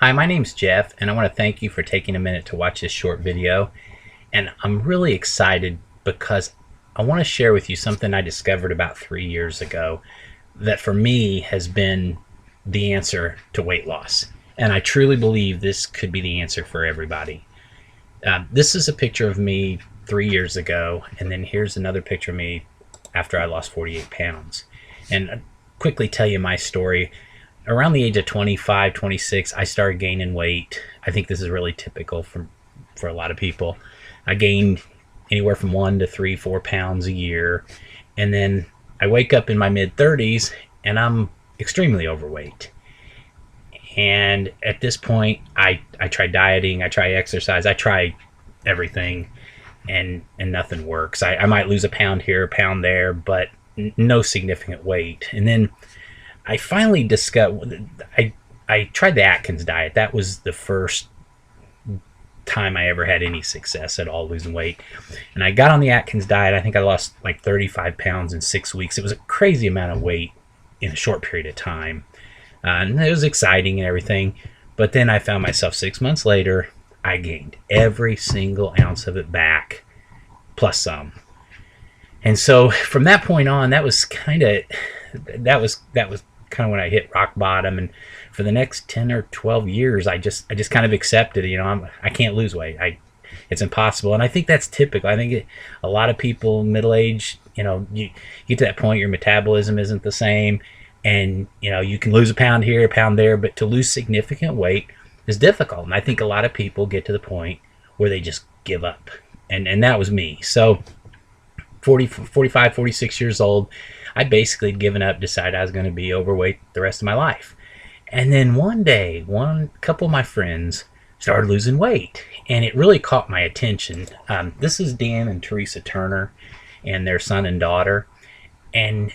Hi, my name's Jeff, and I want to thank you for taking a minute to watch this short video. And I'm really excited because I want to share with you something I discovered about 3 years ago that for me has been the answer to weight loss. And I truly believe this could be the answer for everybody. This is a picture of me 3 years ago, and then here's another picture of me after I lost 48 pounds. And I'll quickly tell you my story. Around the age of 25, 26, I started gaining weight. I think this is really typical for a lot of people. I gained anywhere from 1 to 3, 4 pounds a year. And then I wake up in my mid 30s and I'm extremely overweight. And at this point, I try dieting, I try exercise, I try everything, and nothing works. I might lose a pound here, a pound there, but no significant weight. And then I finally discovered I tried the Atkins diet. That was the first time I ever had any success at all losing weight. And I got on the Atkins diet. I think I lost like 35 pounds in 6 weeks. It was a crazy amount of weight in a short period of time. And it was exciting and everything. But then I found myself 6 months later, I gained every single ounce of it back, plus some. And so from that point on, that was kind of when I hit rock bottom. And for the next 10 or 12 years, I just kind of accepted it. I can't lose weight. It's impossible. And I think that's typical. I think a lot of people middle age, you get to that point, your metabolism isn't the same, and you can lose a pound here, a pound there, but to lose significant weight is difficult. And I think a lot of people get to the point where they just give up. And that was me. So 45, 46 years old, I basically had given up, decided I was going to be overweight the rest of my life. And then one day, couple of my friends started losing weight, and it really caught my attention. This is Dan and Teresa Turner and their son and daughter, and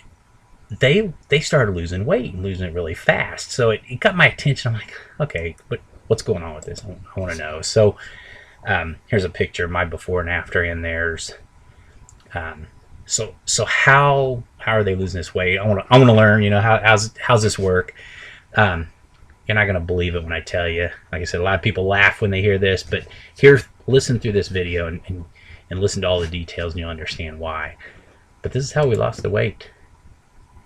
they started losing weight and losing it really fast. So it got my attention. I'm like, okay, but what's going on with this? I want to know. So here's a picture of my before and after, and theirs. So how are they losing this weight? I want to learn. How's this work? You're not gonna believe it when I tell you. Like I said, a lot of people laugh when they hear this, but listen through this video and listen to all the details, and you'll understand why. But this is how we lost the weight: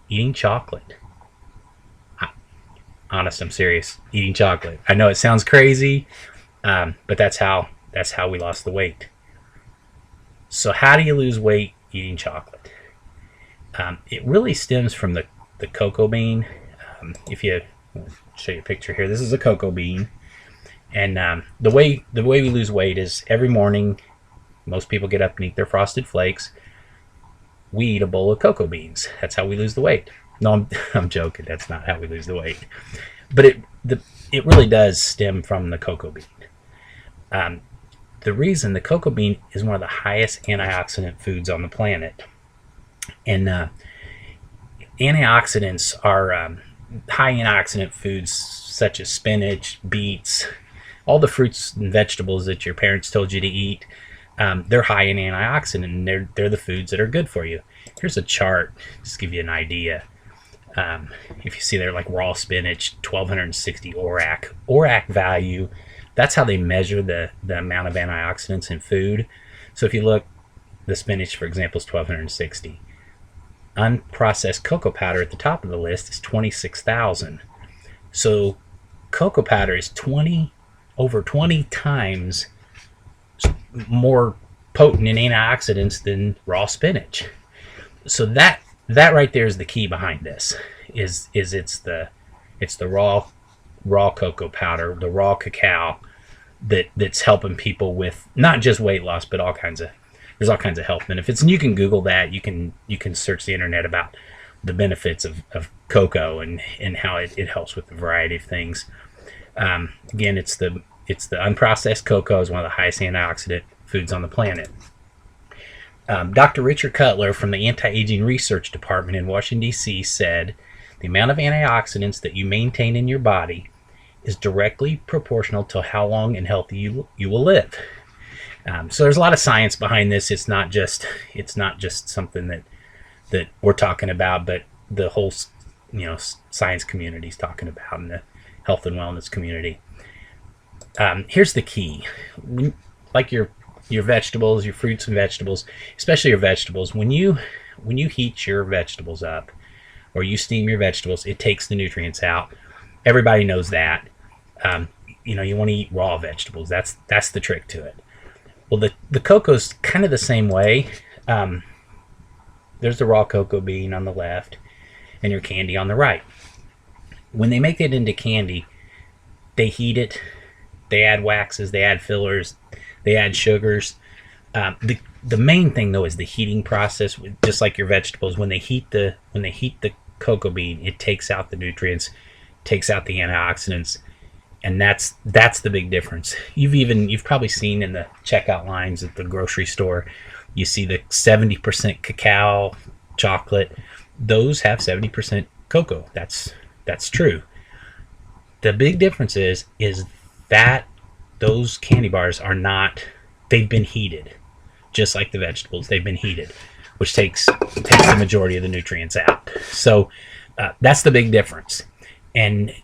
eating chocolate. Honest, I'm serious. Eating chocolate. I know it sounds crazy, but that's how we lost the weight. So how do you lose weight eating chocolate? It really stems from the cocoa bean. If you I'll show you a picture here, this is a cocoa bean, and the way we lose weight is every morning. Most people get up and eat their Frosted Flakes. We eat a bowl of cocoa beans. That's how we lose the weight. No, I'm joking. That's not how we lose the weight. But it really does stem from the cocoa bean. The reason the cocoa bean is one of the highest antioxidant foods on the planet. And antioxidants are high antioxidant foods such as spinach, beets, all the fruits and vegetables that your parents told you to eat. They're high in antioxidant, and they're the foods that are good for you. Here's a chart just to give you an idea. If you see there, like raw spinach, 1260 ORAC. ORAC value, that's how they measure the amount of antioxidants in food. So if you look, the spinach, for example, is 1260. Unprocessed cocoa powder at the top of the list is 26,000. So cocoa powder is over 20 times more potent in antioxidants than raw spinach. So that right there is the key behind this. It's the raw cocoa powder, the raw cacao that's helping people with not just weight loss, but there's all kinds of health benefits. And you can Google that. You can search the internet about the benefits of cocoa and how it helps with a variety of things. Again, it's the unprocessed cocoa is one of the highest antioxidant foods on the planet. Dr. Richard Cutler from the Anti-Aging Research Department in Washington, D.C. said, the amount of antioxidants that you maintain in your body is directly proportional to how long and healthy you will live. So there's a lot of science behind this. It's not just something that we're talking about, but the whole science community is talking about, in the health and wellness community. Here's the key. Like your vegetables, your fruits and vegetables, especially your vegetables, when you heat your vegetables up or you steam your vegetables, it takes the nutrients out. Everybody knows that. You want to eat raw vegetables. That's the trick to it. Well, the cocoa's kind of the same way. There's the raw cocoa bean on the left and your candy on the right. When they make it into candy, they heat it. They add waxes, they add fillers, they add sugars. The main thing though is the heating process. Just like your vegetables, when they heat the cocoa bean, it takes out the nutrients, takes out the antioxidants, and that's the big difference. You've probably seen in the checkout lines at the grocery store, you see the 70% cacao chocolate. Those have 70% cocoa. That's true. The big difference is that those candy bars are not, they've been heated, just like the vegetables. They've been heated, which takes the majority of the nutrients out. So that's the big difference. And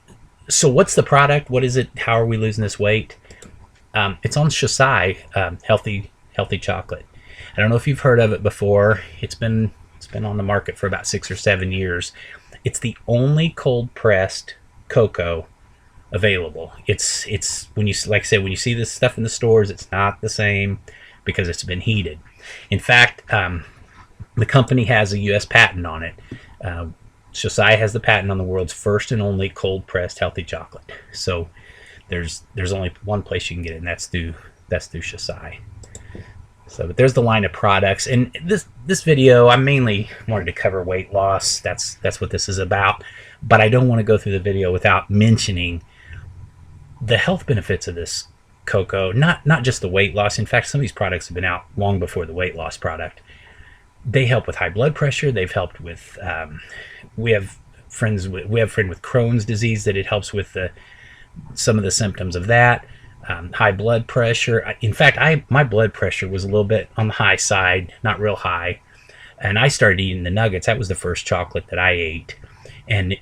so what's the product? What is it? How are we losing this weight? It's on Shasai, healthy chocolate. I don't know if you've heard of it before. It's been on the market for about 6 or 7 years. It's the only cold pressed cocoa available. It's when you, like I said, when you see this stuff in the stores, it's not the same because it's been heated. In fact, the company has a U.S. patent on it. Shasai has the patent on the world's first and only cold pressed healthy chocolate. So there's only one place you can get it, and that's through Shasai. So, but there's the line of products, and this video I mainly wanted to cover weight loss. That's what this is about. But I don't want to go through the video without mentioning the health benefits of this cocoa. Not just the weight loss. In fact, some of these products have been out long before the weight loss product. They help with high blood pressure. They've helped with. We have a friend with Crohn's disease that it helps with some of the symptoms of that. High blood pressure. In fact, my blood pressure was a little bit on the high side, not real high, and I started eating the nuggets. That was the first chocolate that I ate, and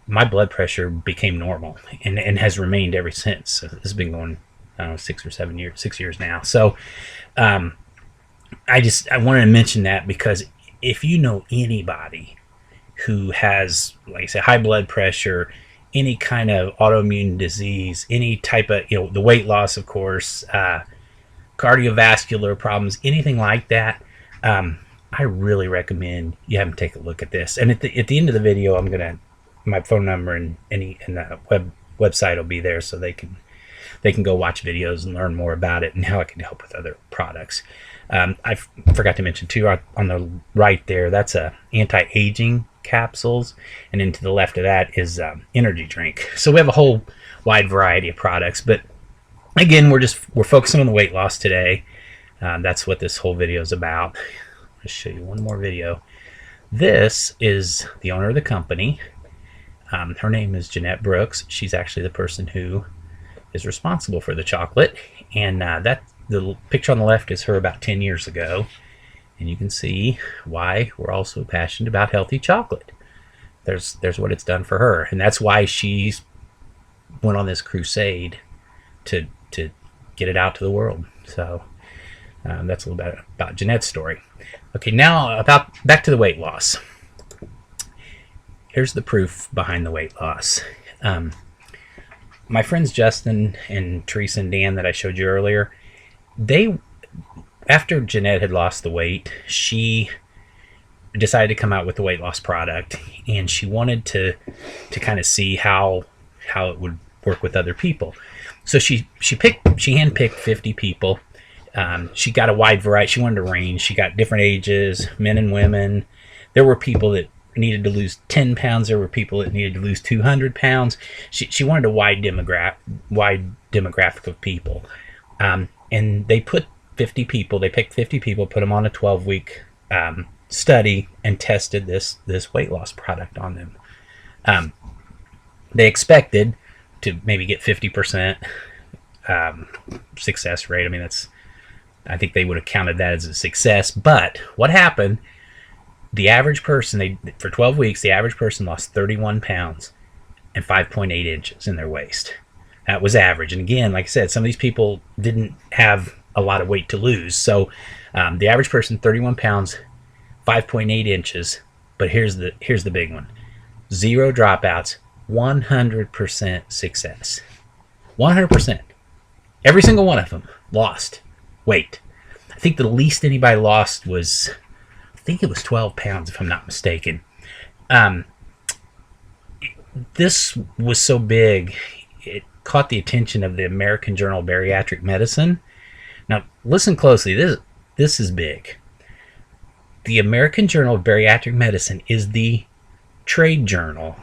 my blood pressure became normal and has remained ever since. So this has been going, I don't know, 6 years now. So I wanted to mention that because if you know anybody who has, like I said, high blood pressure, any kind of autoimmune disease, any type of, the weight loss, of course, cardiovascular problems, anything like that, I really recommend you have them take a look at this. And at the end of the video, my phone number and the website will be there, so they can go watch videos and learn more about it and how it can help with other products. I forgot to mention too, on the right there, that's a anti-aging capsules, and then to the left of that is energy drink. So we have a whole wide variety of products, but again, we're focusing on the weight loss today. That's what this whole video is about. I'll show you one more video. This is the owner of the company. Her name is Jeanette Brooks. She's actually the person who is responsible for the chocolate, and the picture on the left is her about 10 years ago. And you can see why we're all so passionate about healthy chocolate. There's what it's done for her, and that's why she's went on this crusade to get it out to the world. So that's a little bit about Jeanette's story. Okay, now back to the weight loss. Here's the proof behind the weight loss. My friends Justin and Teresa and Dan that I showed you earlier, after Jeanette had lost the weight, she decided to come out with the weight loss product, and she wanted to kind of see how it would work with other people. So she handpicked 50 people. She got a wide variety. She wanted a range. She got different ages, men and women. There were people that needed to lose 10 pounds. There were people that needed to lose 200 pounds. She wanted a wide demographic of people. And they put 50 people, they picked 50 people, put them on a 12-week study and tested this weight loss product on them. They expected to maybe get 50% success rate. I mean, I think they would have counted that as a success. But what happened, the average person, for 12 weeks, the average person lost 31 pounds and 5.8 inches in their waist. was average. And again, like I said, some of these people didn't have a lot of weight to lose. So the average person, 31 pounds, 5.8 inches. But here's the big one: 0 dropouts, 100% success. 100%. Every single one of them lost weight. I think the least anybody lost was, I think it was 12 pounds, if I'm not mistaken. This was so big, it caught the attention of the American Journal of Bariatric Medicine. Now, listen closely. This is big. The American Journal of Bariatric Medicine is the trade journal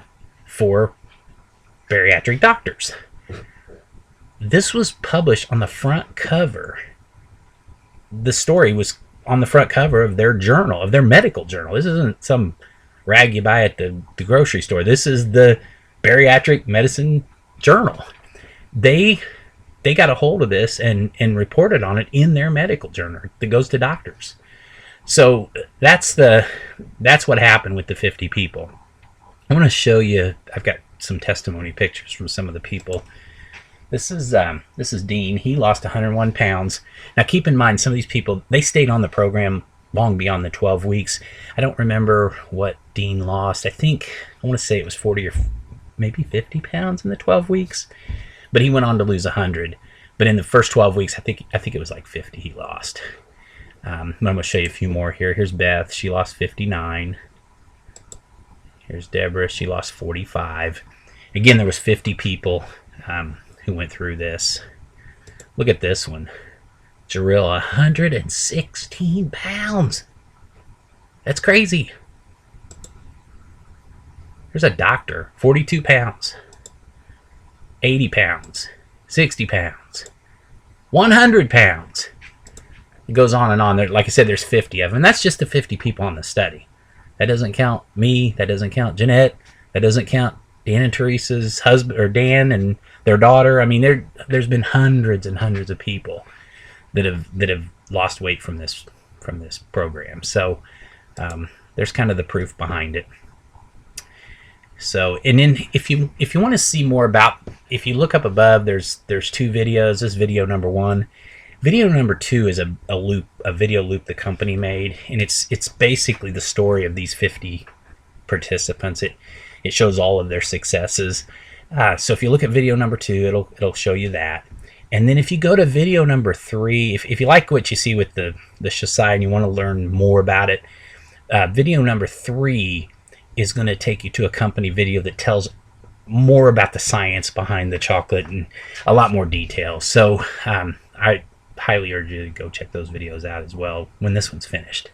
for bariatric doctors. This was published on the front cover. The story was on the front cover of their journal, of their medical journal. This isn't some rag you buy at the grocery store. This is the Bariatric Medicine Journal. They got a hold of this and reported on it in their medical journal that goes to doctors. So that's what happened with the 50 people. I want to show you. I've got some testimony pictures from some of the people. This is Dean. He lost 101 pounds. Now keep in mind, some of these people, they stayed on the program long beyond the 12 weeks. I don't remember what Dean lost. I want to say it was 40 or maybe 50 pounds in the 12 weeks. But he went on to lose 100. But in the first 12 weeks, I think it was like 50 he lost. I'm going to show you a few more here. Here's Beth. She lost 59. Here's Deborah. She lost 45. Again, there was 50 people who went through this. Look at this one. Jarrell, 116 pounds. That's crazy. There's a doctor, 42 pounds, 80 pounds, 60 pounds, 100 pounds. It goes on and on. There, like I said, there's 50 of them. And that's just the 50 people on the study. That doesn't count me. That doesn't count Jeanette. That doesn't count Dan and Teresa's husband, or Dan and their daughter. I mean, there's been hundreds and hundreds of people that have lost weight from this program. So there's kind of the proof behind it. So, and then if you want to see more about, if you look up above, there's 2 videos. This is video number 1. Video number 2 is a video loop the company made, and it's basically the story of these 50 participants. It shows all of their successes. So if you look at video number 2, it'll show you that. And then if you go to video number 3, if you like what you see with the Shasai and you want to learn more about it, video number 3 is going to take you to a company video that tells more about the science behind the chocolate and a lot more detail. So I highly urge you to go check those videos out as well when this one's finished.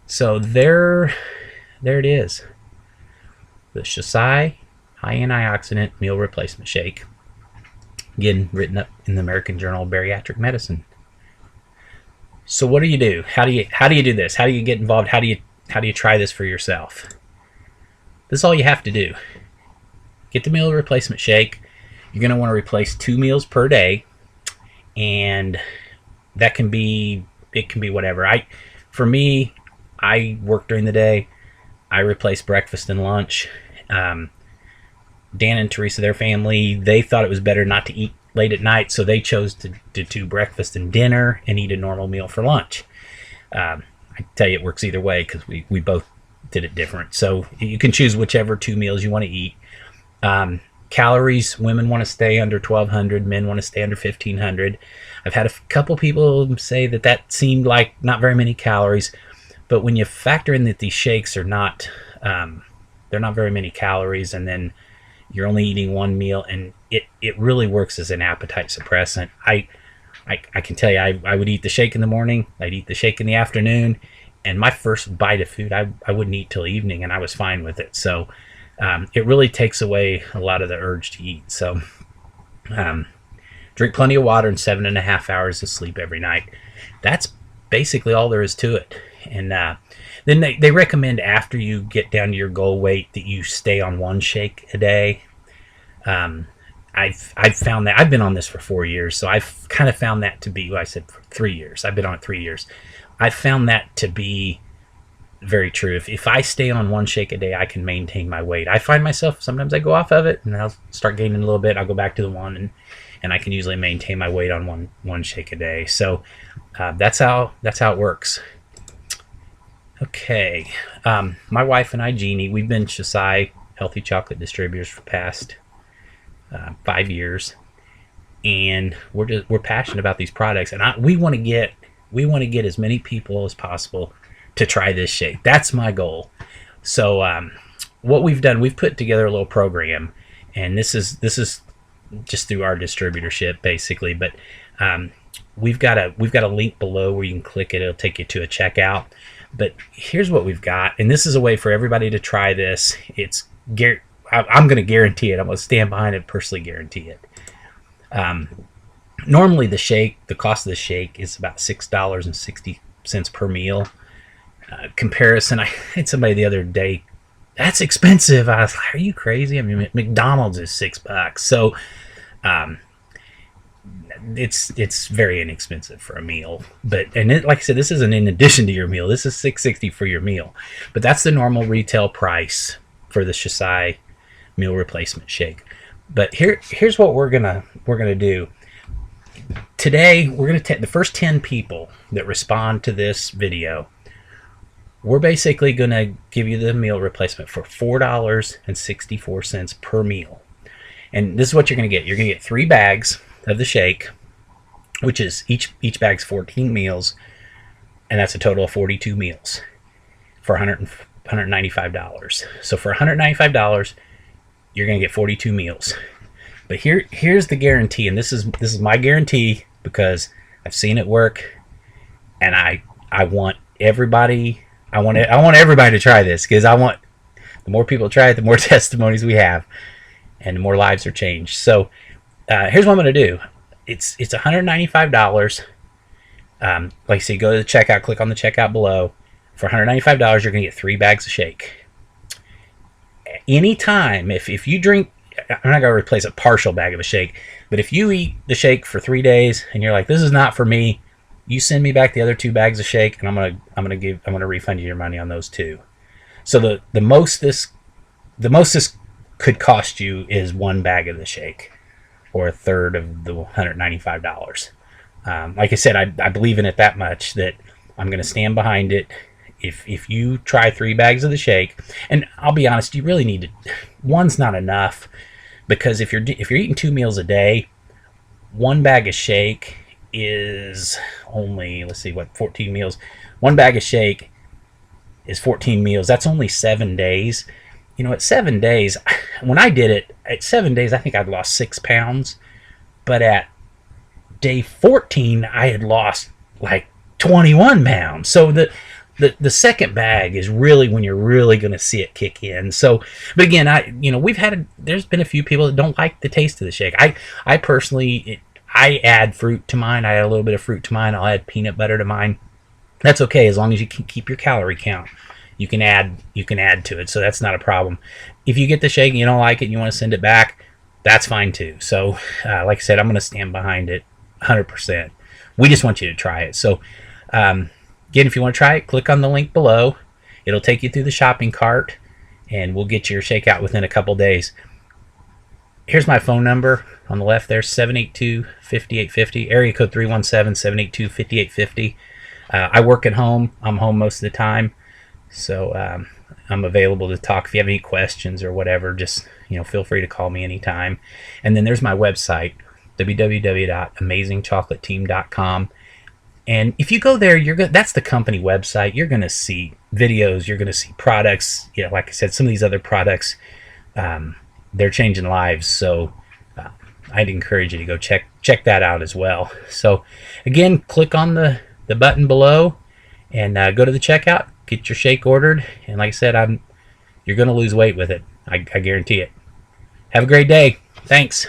So there it is. The Shasai High Antioxidant Meal Replacement Shake. Again, written up in the American Journal of Bariatric Medicine. So what do you do? How do you do this? How do you get involved? How do you try this for yourself? This is all you have to do. Get the meal replacement shake. You're going to want to replace 2 meals per day, and that can be whatever. For me, I work during the day. I replace breakfast and lunch. Dan and Teresa, their family, they thought it was better not to eat late at night, so they chose to do breakfast and dinner and eat a normal meal for lunch. I tell you, it works either way because we both did it different. So you can choose whichever 2 meals you want to eat. Calories, women want to stay under 1,200, men want to stay under 1,500. I've had a couple people say that seemed like not very many calories, but when you factor in that these shakes are not, they're not very many calories, and then you're only eating 1 meal, and it really works as an appetite suppressant. I can tell you, I would eat the shake in the morning, I'd eat the shake in the afternoon, and my first bite of food, I wouldn't eat till evening, and I was fine with it. So it really takes away a lot of the urge to eat. So drink plenty of water and 7.5 hours of sleep every night. That's basically all there is to it. And then they recommend after you get down to your goal weight that you stay on 1 shake a day. I've found that I've been on this for 4 years, so I've kind of found that to be, well, I said for 3 years. I've been on it 3 years. I found that to be very true. If I stay on one shake a day, I can maintain my weight. I find myself, sometimes I go off of it and I'll start gaining a little bit. I'll go back to the one, and I can usually maintain my weight on one shake a day. So that's how it works. Okay. My wife and I, Jeannie, we've been Shasai Healthy Chocolate distributors for the past 5 years, and we're passionate about these products, and we want to get as many people as possible to try this shake. That's my goal. So what we've done, we've put together a little program, and this is just through our distributorship basically, but we've got a link below where you can click it. It'll take you to a checkout. But here's what we've got, and this is a way for everybody to try this. I'm going to guarantee it. I'm going to stand behind it, personally guarantee it. Normally the cost of the shake is about $6.60 per meal. Comparison, I had somebody the other day, that's expensive. I was like, are you crazy? I mean, McDonald's is $6. So it's very inexpensive for a meal. But like I said, this isn't in addition to your meal. This is $6.60 for your meal. But that's the normal retail price for the Shasai meal replacement shake. But here's what we're gonna do. Today we're gonna take the first 10 people that respond to this video. We're basically gonna give you the meal replacement for $4.64 per meal. And this is what you're gonna get. You're gonna get 3 bags of the shake, which is each bag's 14 meals, and that's a total of 42 meals for $195. So for $195, you're gonna get 42 meals. But here's the guarantee, and this is my guarantee because I've seen it work, and I want everybody to try this, because I want the more people try it, the more testimonies we have, and the more lives are changed. So here's what I'm going to do. It's $195. Like I say, go to the checkout, click on the checkout below. For $195, you're going to get 3 bags of shake. Anytime, if you drink, I'm not going to replace a partial bag of a shake, but if you eat the shake for 3 days and you're like, this is not for me, you send me back the other 2 bags of shake, and I'm gonna refund you your money on those 2. So the most this could cost you is 1 bag of the shake, or a third of the $195. Like I said, I believe in it that much that I'm gonna stand behind it. If you try 3 bags of the shake, and I'll be honest, you really need to. One's not enough, because if you're eating 2 meals a day, 1 bag of shake is only, 14 meals. 1 bag of shake is 14 meals. That's only 7 days. At 7 days, when I did it, at 7 days, I think I'd lost 6 pounds. But at day 14, I had lost like 21 pounds. So the second bag is really when you're really going to see it kick in. So, but again, there's been a few people that don't like the taste of the shake. I personally, I add fruit to mine. I add a little bit of fruit to mine. I'll add peanut butter to mine. That's okay, as long as you can keep your calorie count. You can add to it, so that's not a problem. If you get the shake and you don't like it and you want to send it back, that's fine too. So, like I said, I'm going to stand behind it 100%. We just want you to try it. So, again, if you want to try it, click on the link below. It'll take you through the shopping cart, and we'll get your shake out within a couple days. Here's my phone number on the left there, 782-5850, area code 317-782-5850. I work at home. I'm home most of the time, so I'm available to talk. If you have any questions or whatever, just feel free to call me anytime. And then there's my website, www.amazingchocolateteam.com. And if you go there, that's the company website. You're going to see videos. You're going to see products. Like I said, some of these other products, they're changing lives. So I'd encourage you to go check that out as well. So again, click on the button below and go to the checkout. Get your shake ordered. And like I said, you're going to lose weight with it. I guarantee it. Have a great day. Thanks.